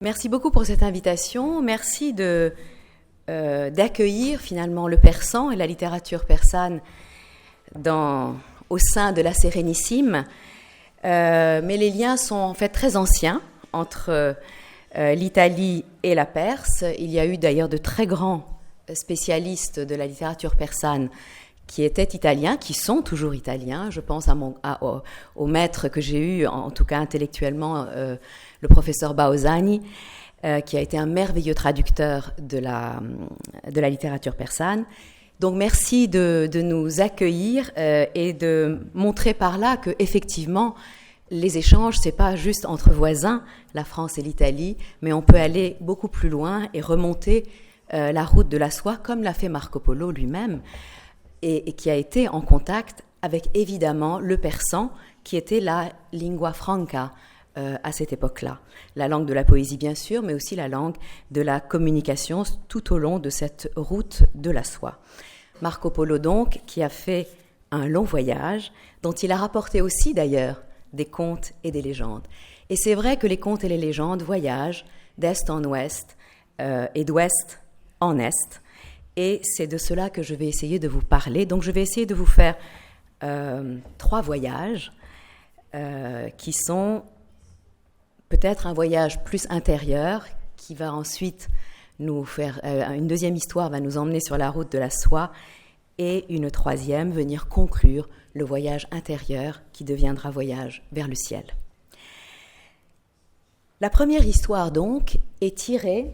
Merci beaucoup pour cette invitation. Merci d'accueillir finalement le persan et la littérature persane au sein de la Sérénissime. Mais les liens sont en fait très anciens entre l'Italie et la Perse. Il y a eu d'ailleurs de très grands spécialistes de la littérature persane qui étaient italiens, qui sont toujours italiens. Je pense au maître que j'ai eu, en tout cas intellectuellement, le professeur Baosani, qui a été un merveilleux traducteur de la littérature persane. Donc merci de nous accueillir et de montrer par là que effectivement les échanges, c'est pas juste entre voisins, la France et l'Italie, mais on peut aller beaucoup plus loin et remonter la route de la soie, comme l'a fait Marco Polo lui-même, et qui a été en contact avec évidemment le persan, qui était la lingua franca à cette époque-là. La langue de la poésie bien sûr, mais aussi la langue de la communication tout au long de cette route de la soie. Marco Polo donc, qui a fait un long voyage, dont il a rapporté aussi d'ailleurs des contes et des légendes. Et c'est vrai que les contes et les légendes voyagent d'est en ouest et d'ouest en est. Et c'est de cela que je vais essayer de vous parler. Donc je vais essayer de vous faire 3 voyages qui sont peut-être un voyage plus intérieur qui va ensuite nous faire... une deuxième histoire va nous emmener sur la route de la soie et une troisième venir conclure le voyage intérieur qui deviendra voyage vers le ciel. La première histoire donc est tirée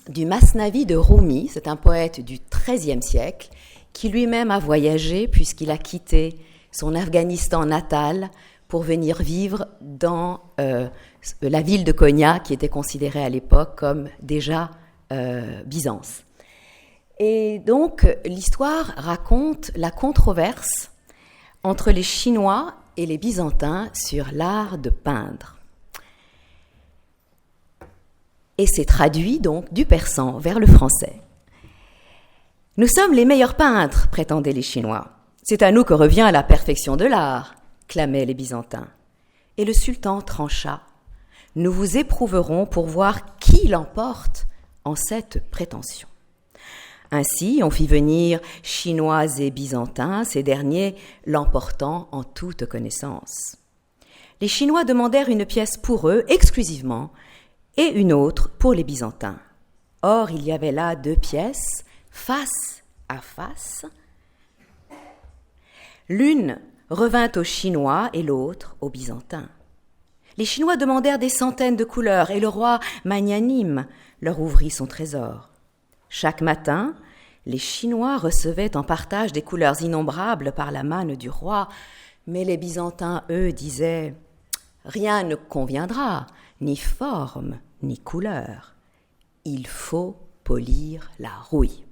du Masnavi de Rumi, c'est un poète du XIIIe siècle, qui lui-même a voyagé puisqu'il a quitté son Afghanistan natal pour venir vivre dans la ville de Konya, qui était considérée à l'époque comme déjà Byzance. Et donc, l'histoire raconte la controverse entre les Chinois et les Byzantins sur l'art de peindre. Et c'est traduit donc du persan vers le français. « Nous sommes les meilleurs peintres, prétendaient les Chinois. C'est à nous que revient la perfection de l'art, clamaient les Byzantins. Et le sultan trancha. Nous vous éprouverons pour voir qui l'emporte en cette prétention. Ainsi, on fit venir Chinois et Byzantins, ces derniers l'emportant en toute connaissance. Les Chinois demandèrent une pièce pour eux exclusivement, et une autre pour les Byzantins. Or, il y avait là 2 pièces, face à face. L'une revint aux Chinois et l'autre aux Byzantins. Les Chinois demandèrent des centaines de couleurs, et le roi, magnanime, leur ouvrit son trésor. Chaque matin, les Chinois recevaient en partage des couleurs innombrables par la manne du roi, mais les Byzantins, eux, disaient « Rien ne conviendra, ni forme, ni couleur. Il faut polir la rouille. »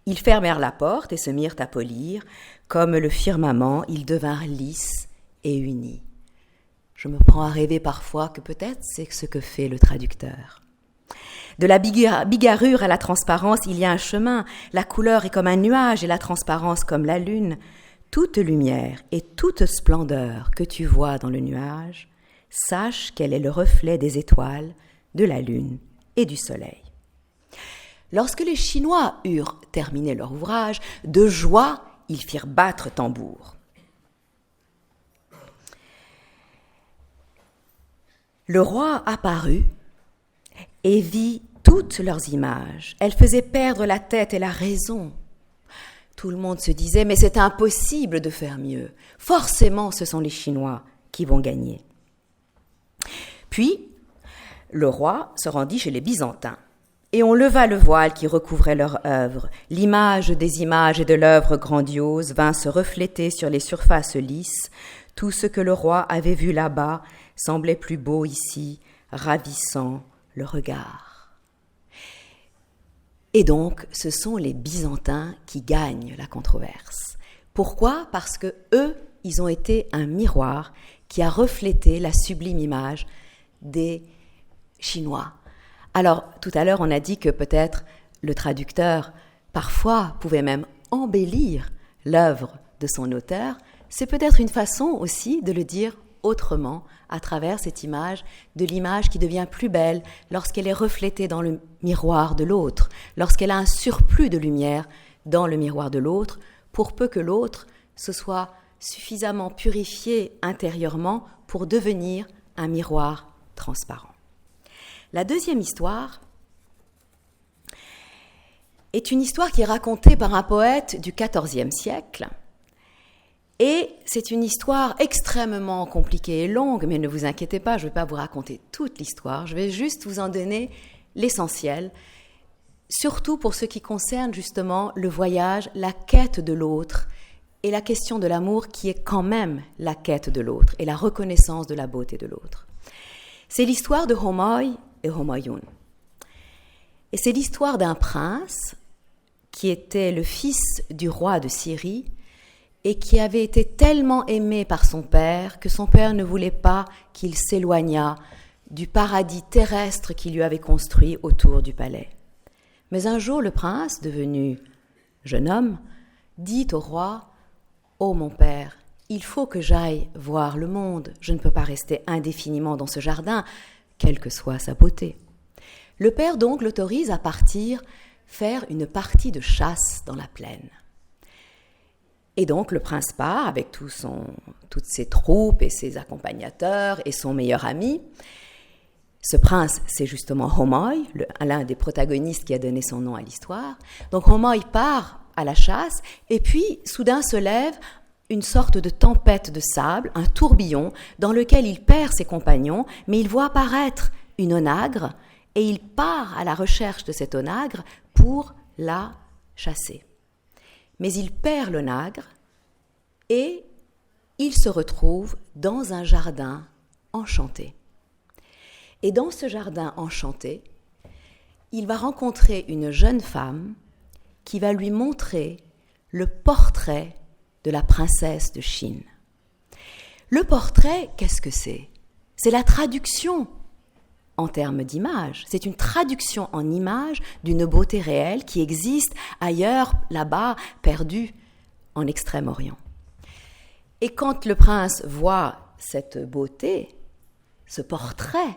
Ils fermèrent la porte et se mirent à polir. Comme le firmament, ils devinrent lisses et unis. Je me prends à rêver parfois que peut-être c'est ce que fait le traducteur. De la bigarrure à la transparence, il y a un chemin. La couleur est comme un nuage et la transparence comme la lune. Toute lumière et toute splendeur que tu vois dans le nuage, sache qu'elle est le reflet des étoiles, de la lune et du soleil. Lorsque les Chinois eurent terminé leur ouvrage, de joie, ils firent battre tambour. Le roi apparut et vit toutes leurs images. Elles faisaient perdre la tête et la raison. Tout le monde se disait « Mais c'est impossible de faire mieux. Forcément, ce sont les Chinois qui vont gagner. » Puis, le roi se rendit chez les Byzantins, et on leva le voile qui recouvrait leur œuvre. L'image des images et de l'œuvre grandiose vint se refléter sur les surfaces lisses. Tout ce que le roi avait vu là-bas semblait plus beau ici, ravissant le regard. Et donc, ce sont les Byzantins qui gagnent la controverse. Pourquoi ? Parce que eux, ils ont été un miroir qui a reflété la sublime image des Chinois. Alors, tout à l'heure, on a dit que peut-être le traducteur, parfois, pouvait même embellir l'œuvre de son auteur. C'est peut-être une façon aussi de le dire autrement à travers cette image, de l'image qui devient plus belle lorsqu'elle est reflétée dans le miroir de l'autre, lorsqu'elle a un surplus de lumière dans le miroir de l'autre, pour peu que l'autre se soit suffisamment purifié intérieurement pour devenir un miroir transparent. La deuxième histoire est une histoire qui est racontée par un poète du XIVe siècle. Et c'est une histoire extrêmement compliquée et longue, mais ne vous inquiétez pas, je ne vais pas vous raconter toute l'histoire, je vais juste vous en donner l'essentiel, surtout pour ce qui concerne justement le voyage, la quête de l'autre, et la question de l'amour qui est quand même la quête de l'autre, et la reconnaissance de la beauté de l'autre. C'est l'histoire de Homoï et Homayoun. Et c'est l'histoire d'un prince qui était le fils du roi de Syrie, et qui avait été tellement aimé par son père que son père ne voulait pas qu'il s'éloignât du paradis terrestre qu'il lui avait construit autour du palais. Mais un jour, le prince, devenu jeune homme, dit au roi « Oh mon père, il faut que j'aille voir le monde, je ne peux pas rester indéfiniment dans ce jardin, quelle que soit sa beauté. » Le père donc l'autorise à partir faire une partie de chasse dans la plaine. Et donc le prince part avec toutes ses troupes et ses accompagnateurs et son meilleur ami. Ce prince, c'est justement Homoï, l'un des protagonistes qui a donné son nom à l'histoire. Donc Homoï part à la chasse et puis soudain se lève une sorte de tempête de sable, un tourbillon dans lequel il perd ses compagnons, mais il voit apparaître une onagre et il part à la recherche de cette onagre pour la chasser. Mais il perd l'onagre et il se retrouve dans un jardin enchanté. Et dans ce jardin enchanté, il va rencontrer une jeune femme qui va lui montrer le portrait de la princesse de Chine. Le portrait, qu'est-ce que c'est ? C'est la traduction en termes d'image. C'est une traduction en images d'une beauté réelle qui existe ailleurs, là-bas, perdue en Extrême-Orient. Et quand le prince voit cette beauté, ce portrait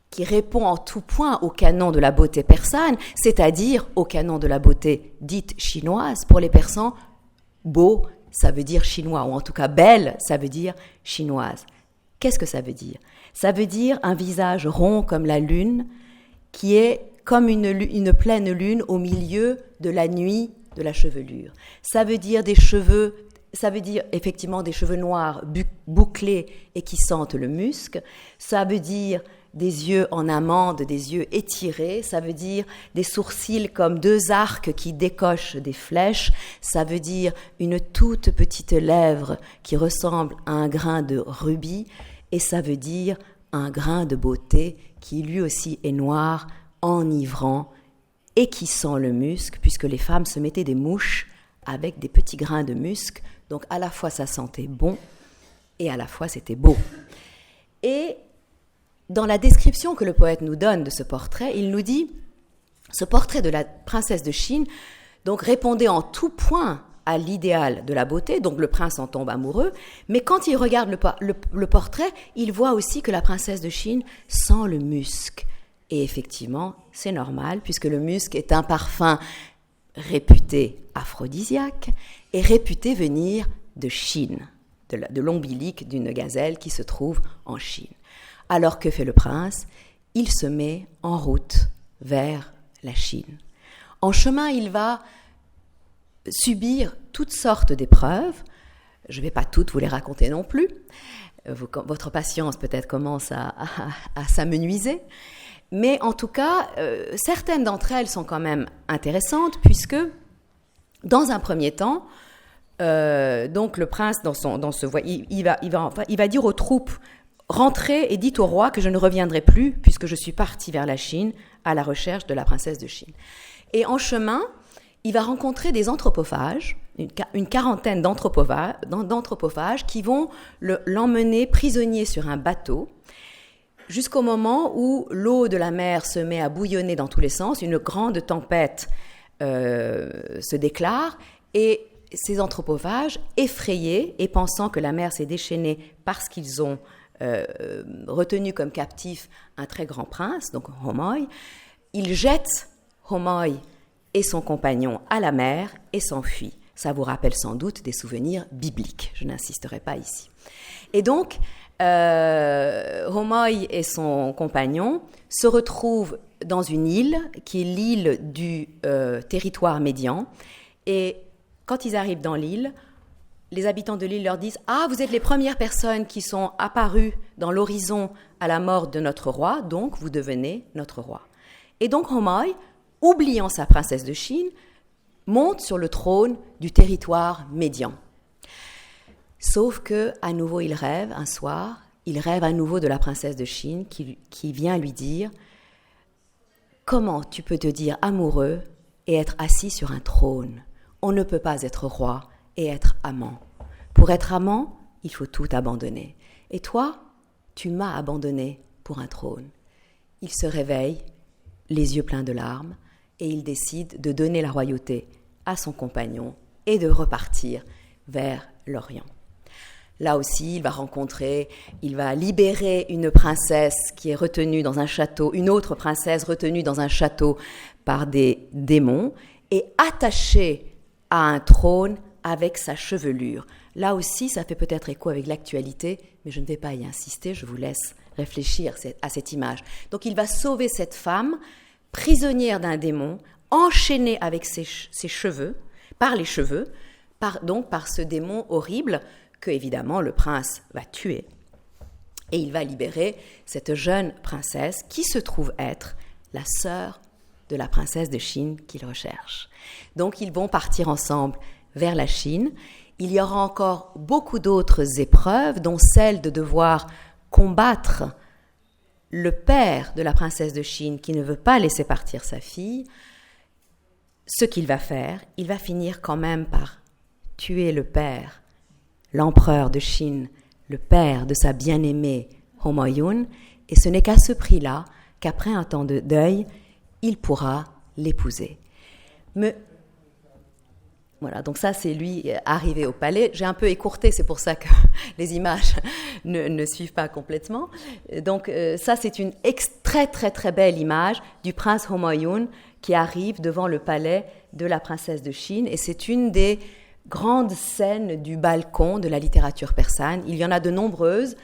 qui répond en tout point au canon de la beauté persane, c'est-à-dire au canon de la beauté dite chinoise, pour les Persans, beau, ça veut dire chinois, ou en tout cas belle, ça veut dire chinoise. Qu'est-ce que ça veut dire ? Ça veut dire un visage rond comme la lune, qui est comme une pleine lune au milieu de la nuit de la chevelure. Ça veut dire des cheveux, ça veut dire effectivement des cheveux noirs bouclés et qui sentent le musc. Ça veut dire des yeux en amande, des yeux étirés. Ça veut dire des sourcils comme deux arcs qui décochent des flèches. Ça veut dire une toute petite lèvre qui ressemble à un grain de rubis. Et ça veut dire un grain de beauté qui lui aussi est noir, enivrant et qui sent le musc, puisque les femmes se mettaient des mouches avec des petits grains de musc. Donc à la fois ça sentait bon et à la fois c'était beau. Et dans la description que le poète nous donne de ce portrait, il nous dit « Ce portrait de la princesse de Chine donc répondait en tout point à l'idéal de la beauté, donc le prince en tombe amoureux, mais quand il regarde le portrait, il voit aussi que la princesse de Chine sent le musc. Et effectivement, c'est normal, puisque le musc est un parfum réputé aphrodisiaque et réputé venir de Chine, de l'ombilic d'une gazelle qui se trouve en Chine. Alors que fait le prince ? Il se met en route vers la Chine. En chemin, il va subir toutes sortes d'épreuves. Je ne vais pas toutes vous les raconter non plus. Votre patience peut-être commence à s'amenuiser. Mais en tout cas, certaines d'entre elles sont quand même intéressantes puisque, dans un premier temps, donc le prince, il va dire aux troupes « Rentrez et dites au roi que je ne reviendrai plus puisque je suis parti vers la Chine à la recherche de la princesse de Chine. » Et en chemin, il va rencontrer des anthropophages, une quarantaine d'anthropophages qui vont l'emmener prisonnier sur un bateau jusqu'au moment où l'eau de la mer se met à bouillonner dans tous les sens, une grande tempête se déclare et ces anthropophages, effrayés et pensant que la mer s'est déchaînée parce qu'ils ont retenu comme captif un très grand prince, donc Homoi. Il jette Homoi et son compagnon à la mer et s'enfuit. Ça vous rappelle sans doute des souvenirs bibliques, je n'insisterai pas ici. Et donc, Homoi et son compagnon se retrouvent dans une île qui est l'île du territoire médian. Et quand ils arrivent dans l'île, les habitants de l'île leur disent « Ah, vous êtes les premières personnes qui sont apparues dans l'horizon à la mort de notre roi, donc vous devenez notre roi. » Et donc Homoi, oubliant sa princesse de Chine, monte sur le trône du territoire médian. Sauf que, à nouveau, il rêve un soir, il rêve à nouveau de la princesse de Chine qui vient lui dire « Comment tu peux te dire amoureux et être assis sur un trône ? On ne peut pas être roi et être amant. Pour être amant, il faut tout abandonner. Et toi, tu m'as abandonné pour un trône. » Il se réveille, les yeux pleins de larmes, et il décide de donner la royauté à son compagnon et de repartir vers l'Orient. Là aussi, il va libérer une princesse qui est retenue dans un château, une autre princesse retenue dans un château par des démons, et attachée à un trône avec sa chevelure. Là aussi, ça fait peut-être écho avec l'actualité, mais je ne vais pas y insister, je vous laisse réfléchir à cette image. Donc il va sauver cette femme, prisonnière d'un démon, enchaînée avec ses cheveux, par les cheveux, par ce démon horrible que, évidemment, le prince va tuer. Et il va libérer cette jeune princesse qui se trouve être la sœur de la princesse de Chine qu'il recherche. Donc ils vont partir ensemble vers la Chine. Il y aura encore beaucoup d'autres épreuves, dont celle de devoir combattre le père de la princesse de Chine qui ne veut pas laisser partir sa fille. Ce qu'il va faire, il va finir quand même par tuer le père, l'empereur de Chine, le père de sa bien-aimée Humayun, et ce n'est qu'à ce prix-là qu'après un temps de deuil, il pourra l'épouser. Mais voilà, donc ça c'est lui arrivé au palais. J'ai un peu écourté, c'est pour ça que les images ne suivent pas complètement. Donc ça c'est une très très très belle image du prince Humayun qui arrive devant le palais de la princesse de Chine, et c'est une des grandes scènes du balcon de la littérature persane. Il y en a de nombreuses.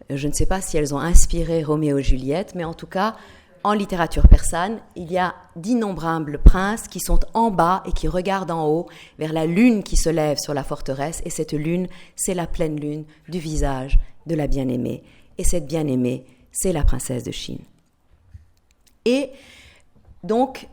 Je ne sais pas si elles ont inspiré Roméo et Juliette, mais en tout cas, en littérature persane, il y a d'innombrables princes qui sont en bas et qui regardent en haut vers la lune qui se lève sur la forteresse. Et cette lune, c'est la pleine lune du visage de la bien-aimée. Et cette bien-aimée, c'est la princesse de Chine. Et donc,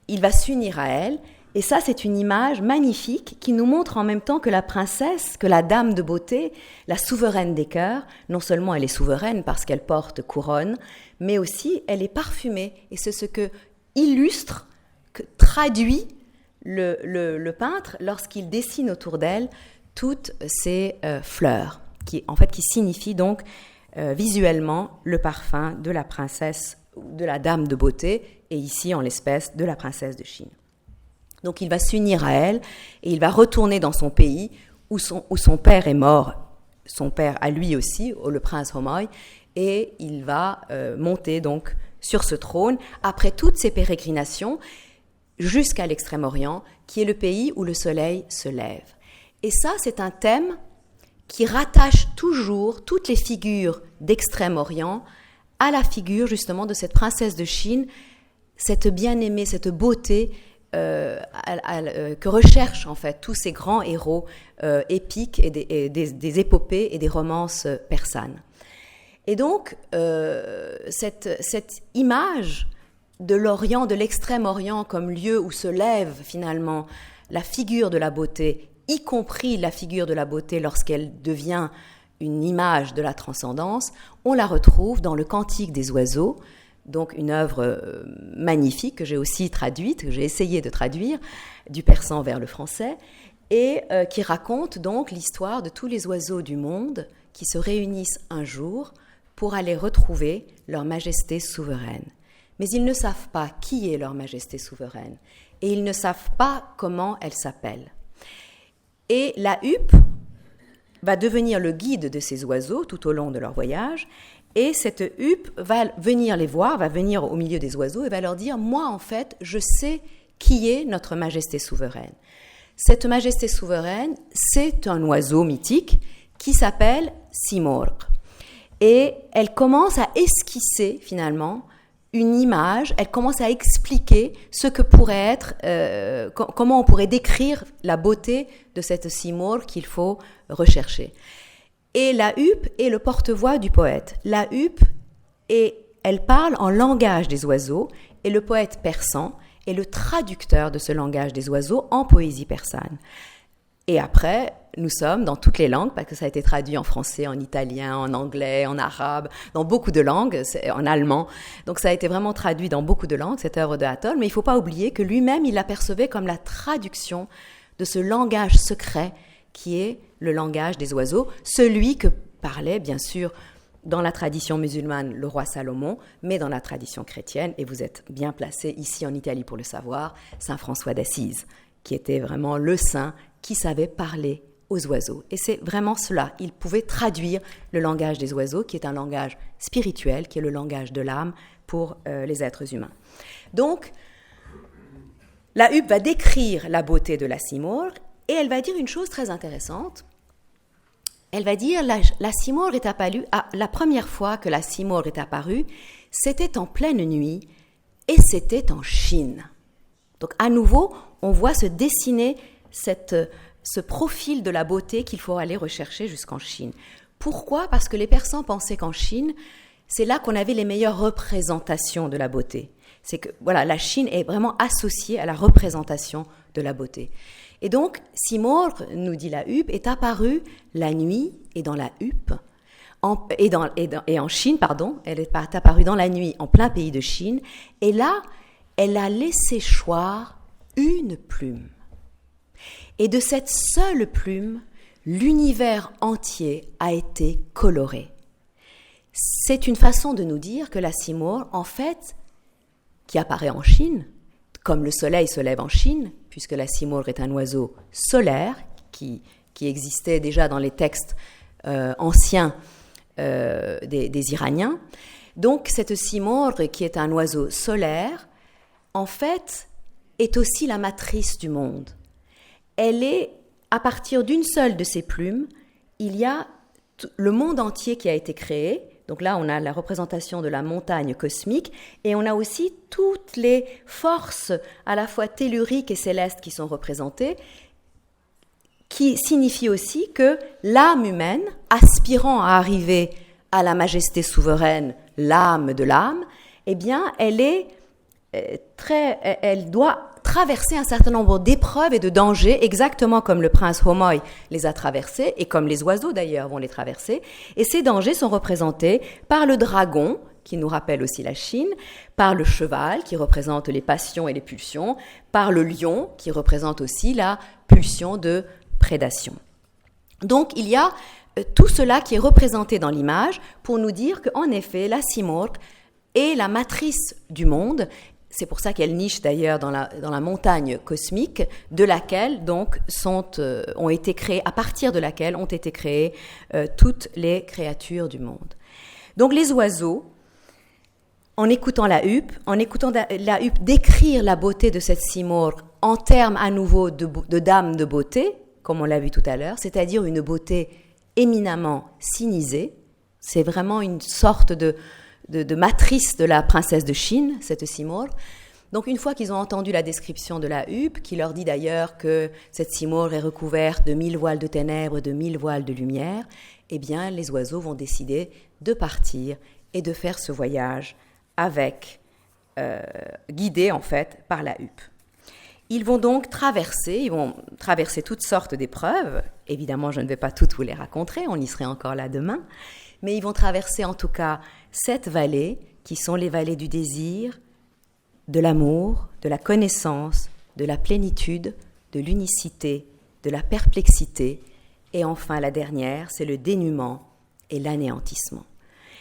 il va s'unir à elle. Et ça, c'est une image magnifique qui nous montre en même temps que la princesse, que la dame de beauté, la souveraine des cœurs, non seulement elle est souveraine parce qu'elle porte couronne, mais aussi elle est parfumée. Et c'est ce que illustre, que traduit le peintre lorsqu'il dessine autour d'elle toutes ces fleurs, qui signifient donc visuellement le parfum de la princesse, de la dame de beauté, et ici en l'espèce de la princesse de Chine. Donc il va s'unir à elle et il va retourner dans son pays où son père est mort, son père à lui aussi, le prince Homoi, et il va monter donc sur ce trône après toutes ces pérégrinations jusqu'à l'Extrême-Orient, qui est le pays où le soleil se lève. Et ça, c'est un thème qui rattache toujours toutes les figures d'Extrême-Orient à la figure justement de cette princesse de Chine, cette bien-aimée, cette beauté que recherchent en fait tous ces grands héros épiques et des épopées et des romances persanes. Et donc, cette image de l'Orient, de l'Extrême-Orient comme lieu où se lève finalement la figure de la beauté, y compris la figure de la beauté lorsqu'elle devient une image de la transcendance, on la retrouve dans le Cantique des oiseaux, donc une œuvre magnifique que j'ai aussi traduite, que j'ai essayé de traduire du persan vers le français, et qui raconte donc l'histoire de tous les oiseaux du monde qui se réunissent un jour pour aller retrouver leur majesté souveraine. Mais ils ne savent pas qui est leur majesté souveraine, et ils ne savent pas comment elle s'appelle. Et la huppe, va devenir le guide de ces oiseaux tout au long de leur voyage. Et cette huppe va venir les voir, va venir au milieu des oiseaux et va leur dire « Moi, en fait, je sais qui est notre majesté souveraine. » Cette majesté souveraine, c'est un oiseau mythique qui s'appelle Simorgh. Et elle commence à esquisser, finalement, une image, elle commence à expliquer ce que pourrait être, comment on pourrait décrire la beauté de cette Simorgh qu'il faut rechercher. Et la huppe est le porte-voix du poète. La huppe, elle parle en langage des oiseaux, et le poète persan est le traducteur de ce langage des oiseaux en poésie persane. Et après, nous sommes dans toutes les langues, parce que ça a été traduit en français, en italien, en anglais, en arabe, dans beaucoup de langues, en allemand. Donc ça a été vraiment traduit dans beaucoup de langues, cette œuvre de Hathor, mais il ne faut pas oublier que lui-même, il l'apercevait comme la traduction de ce langage secret qui est le langage des oiseaux, celui que parlait, bien sûr, dans la tradition musulmane, le roi Salomon, mais dans la tradition chrétienne, et vous êtes bien placé ici en Italie pour le savoir, Saint François d'Assise, qui était vraiment le saint qui savait parler aux oiseaux. Et c'est vraiment cela. Il pouvait traduire le langage des oiseaux, qui est un langage spirituel, qui est le langage de l'âme pour les êtres humains. Donc, la huppe va décrire la beauté de la Simorgh, et elle va dire une chose très intéressante. Elle va dire la Simorgh est apparue, la première fois que la Simorgh est apparue, c'était en pleine nuit, et c'était en Chine. Donc, à nouveau, on voit se dessiner ce profil de la beauté qu'il faut aller rechercher jusqu'en Chine. Pourquoi ? Parce que les Persans pensaient qu'en Chine, c'est là qu'on avait les meilleures représentations de la beauté. C'est que voilà, la Chine est vraiment associée à la représentation de la beauté. Et donc, Simorgh, nous dit la huppe, est apparue la nuit et dans la huppe, et en Chine, pardon, elle est apparue dans la nuit en plein pays de Chine, et là, elle a laissé choir une plume. Et de cette seule plume, l'univers entier a été coloré. C'est une façon de nous dire que la Simorgh, en fait, qui apparaît en Chine, comme le soleil se lève en Chine, puisque la Simorgh est un oiseau solaire qui existait déjà dans les textes anciens des Iraniens. Donc cette Simorgh, qui est un oiseau solaire, en fait, est aussi la matrice du monde. Elle est, à partir d'une seule de ses plumes, il y a le monde entier qui a été créé. Donc là, on a la représentation de la montagne cosmique et on a aussi toutes les forces à la fois telluriques et célestes qui sont représentées, qui signifie aussi que l'âme humaine, aspirant à arriver à la majesté souveraine, l'âme de l'âme, eh bien, elle doit traverser un certain nombre d'épreuves et de dangers, exactement comme le prince Homoï les a traversés, et comme les oiseaux d'ailleurs vont les traverser. Et ces dangers sont représentés par le dragon, qui nous rappelle aussi la Chine, par le cheval, qui représente les passions et les pulsions, par le lion, qui représente aussi la pulsion de prédation. Donc il y a tout cela qui est représenté dans l'image pour nous dire qu'en effet, la Simorgh est la matrice du monde. C'est pour ça qu'elle niche d'ailleurs dans la montagne cosmique, de laquelle donc ont été créées, à partir de laquelle ont été créées toutes les créatures du monde. Donc les oiseaux, en écoutant la huppe décrire la beauté de cette Simorgh en termes à nouveau de dame de beauté, comme on l'a vu tout à l'heure, c'est-à-dire une beauté éminemment sinisée. C'est vraiment une sorte de matrice de la princesse de Chine, cette Simorgh. Donc une fois qu'ils ont entendu la description de la huppe, qui leur dit d'ailleurs que cette Simorgh est recouverte de 1000 voiles de ténèbres, de 1000 voiles de lumière, eh bien les oiseaux vont décider de partir et de faire ce voyage guidés en fait par la huppe. Ils vont donc traverser toutes sortes d'épreuves. Évidemment, je ne vais pas toutes vous les raconter, on y serait encore là demain, mais ils vont traverser en tout cas 7 vallées qui sont les vallées du désir, de l'amour, de la connaissance, de la plénitude, de l'unicité, de la perplexité, et enfin la dernière, c'est le dénuement et l'anéantissement.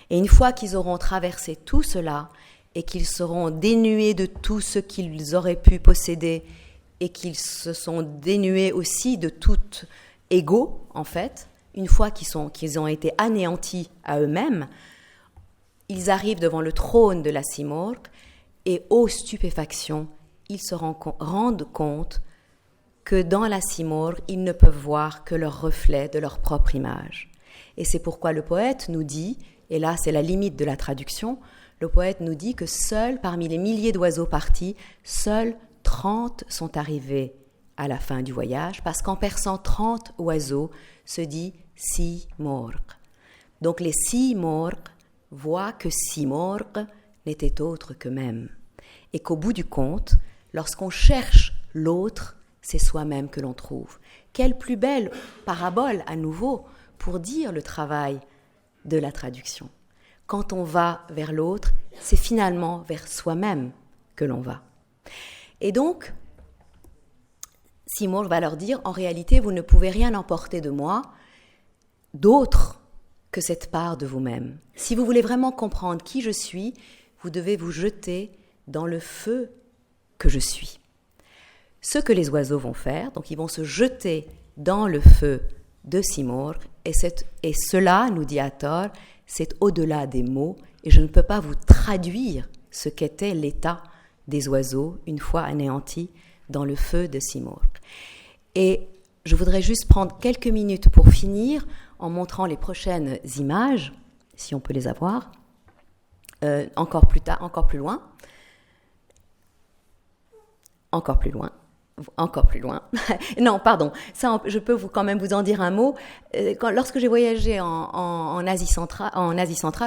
Et une fois qu'ils auront traversé tout cela et qu'ils seront dénués de tout ce qu'ils auraient pu posséder et qu'ils se sont dénués aussi de tout ego, en fait, une fois qu'ils ont été anéantis à eux-mêmes, ils arrivent devant le trône de la Simorgh et, ô stupéfaction, ils se rendent compte que dans la Simorgh, ils ne peuvent voir que leur reflet de leur propre image. Et c'est pourquoi le poète nous dit, et là c'est la limite de la traduction, le poète nous dit que seuls, parmi les milliers d'oiseaux partis, seuls 30 sont arrivés à la fin du voyage, parce qu'en perçant 30 oiseaux, se dit Simorgh. Donc les Simorgh voient que Simorgh n'était autre qu'eux-mêmes, et qu'au bout du compte, lorsqu'on cherche l'autre, c'est soi-même que l'on trouve. Quelle plus belle parabole, à nouveau, pour dire le travail de la traduction. Quand on va vers l'autre, c'est finalement vers soi-même que l'on va. Et donc, Simorgh va leur dire, en réalité, vous ne pouvez rien emporter de moi, d'autre que cette part de vous-même. Si vous voulez vraiment comprendre qui je suis, vous devez vous jeter dans le feu que je suis. Ce que les oiseaux vont faire, donc ils vont se jeter dans le feu de Simorgh, et cela, nous dit Hathor, c'est au-delà des mots, et je ne peux pas vous traduire ce qu'était l'état des oiseaux une fois anéantis dans le feu de Simorgh. Et je voudrais juste prendre quelques minutes pour finir en montrant les prochaines images, si on peut les avoir, encore plus loin. Non, pardon, ça, je peux quand même vous en dire un mot. Lorsque j'ai voyagé en Asie centrale,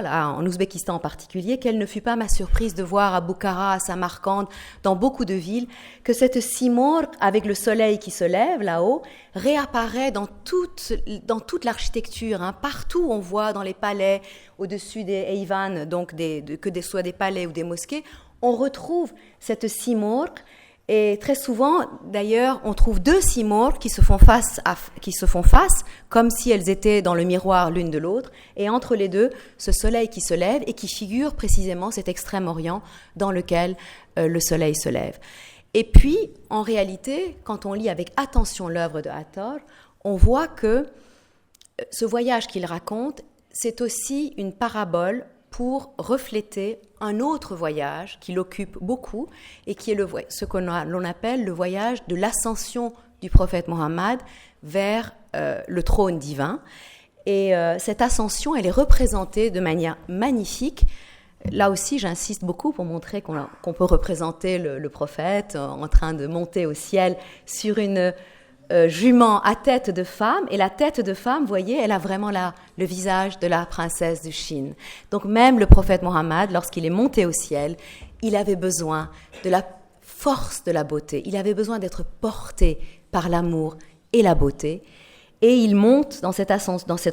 en Ouzbékistan en particulier, quelle ne fut pas ma surprise de voir à Bukhara, à Samarcande, dans beaucoup de villes, que cette Simorgh, avec le soleil qui se lève là-haut, réapparaît dans toute l'architecture. Partout, on voit dans les palais, au-dessus des Eyvan, donc que ce soit des palais ou des mosquées, on retrouve cette Simorgh. Et très souvent, d'ailleurs, on trouve deux Simorgh qui se font face, comme si elles étaient dans le miroir l'une de l'autre. Et entre les deux, ce soleil qui se lève et qui figure précisément cet Extrême-Orient dans lequel le soleil se lève. Et puis, en réalité, quand on lit avec attention l'œuvre de Hathor, on voit que ce voyage qu'il raconte, c'est aussi une parabole pour refléter un autre voyage qui l'occupe beaucoup et qui est ce l'on appelle le voyage de l'ascension du prophète Mohammed vers le trône divin. Et cette ascension, elle est représentée de manière magnifique. Là aussi, j'insiste beaucoup pour montrer qu'on peut représenter le prophète en train de monter au ciel sur une jument à tête de femme, et la tête de femme, vous voyez, elle a vraiment le visage de la princesse de Chine. Donc même le prophète Mohammed, lorsqu'il est monté au ciel, il avait besoin de la force de la beauté, il avait besoin d'être porté par l'amour et la beauté, et il monte dans cette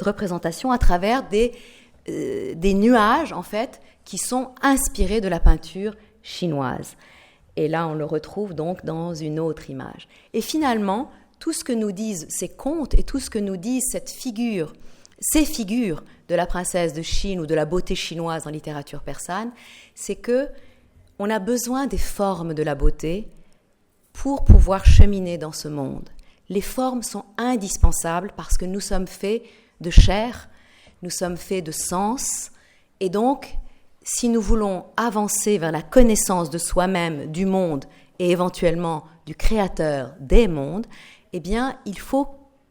représentation à travers des nuages, en fait, qui sont inspirés de la peinture chinoise. Et là, on le retrouve donc dans une autre image. Et finalement, tout ce que nous disent ces contes et tout ce que nous disent ces figures de la princesse de Chine ou de la beauté chinoise en littérature persane, c'est que on a besoin des formes de la beauté pour pouvoir cheminer dans ce monde. Les formes sont indispensables parce que nous sommes faits de chair, nous sommes faits de sens, et donc, si nous voulons avancer vers la connaissance de soi-même, du monde et éventuellement du créateur des mondes, eh bien,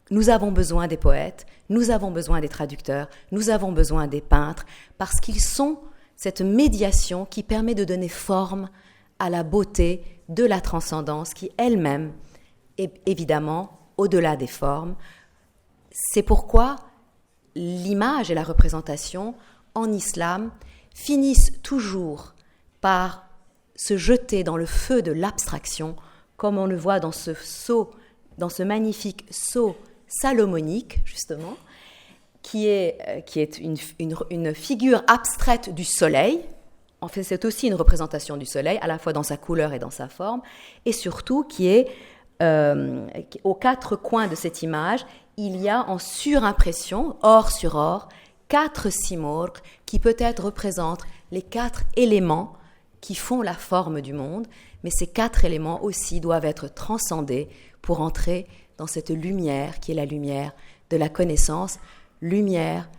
nous avons besoin des poètes, nous avons besoin des traducteurs, nous avons besoin des peintres, parce qu'ils sont cette médiation qui permet de donner forme à la beauté de la transcendance qui elle-même est évidemment au-delà des formes. C'est pourquoi l'image et la représentation en islam finissent toujours par se jeter dans le feu de l'abstraction, comme on le voit dans ce magnifique sceau salomonique, justement, qui est une figure abstraite du soleil. En fait, c'est aussi une représentation du soleil, à la fois dans sa couleur et dans sa forme, et surtout qui est, aux quatre coins de cette image, il y a en surimpression, or sur or, 4 simorghes qui peut-être représentent les 4 éléments qui font la forme du monde, mais ces 4 éléments aussi doivent être transcendés pour entrer dans cette lumière qui est la lumière de la connaissance, lumière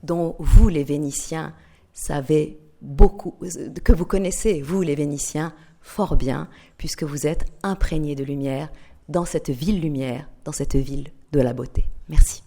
dont vous, les Vénitiens, savez beaucoup, que vous connaissez, vous, les Vénitiens, fort bien, puisque vous êtes imprégnés de lumière dans cette ville lumière, dans cette ville de la beauté. Merci.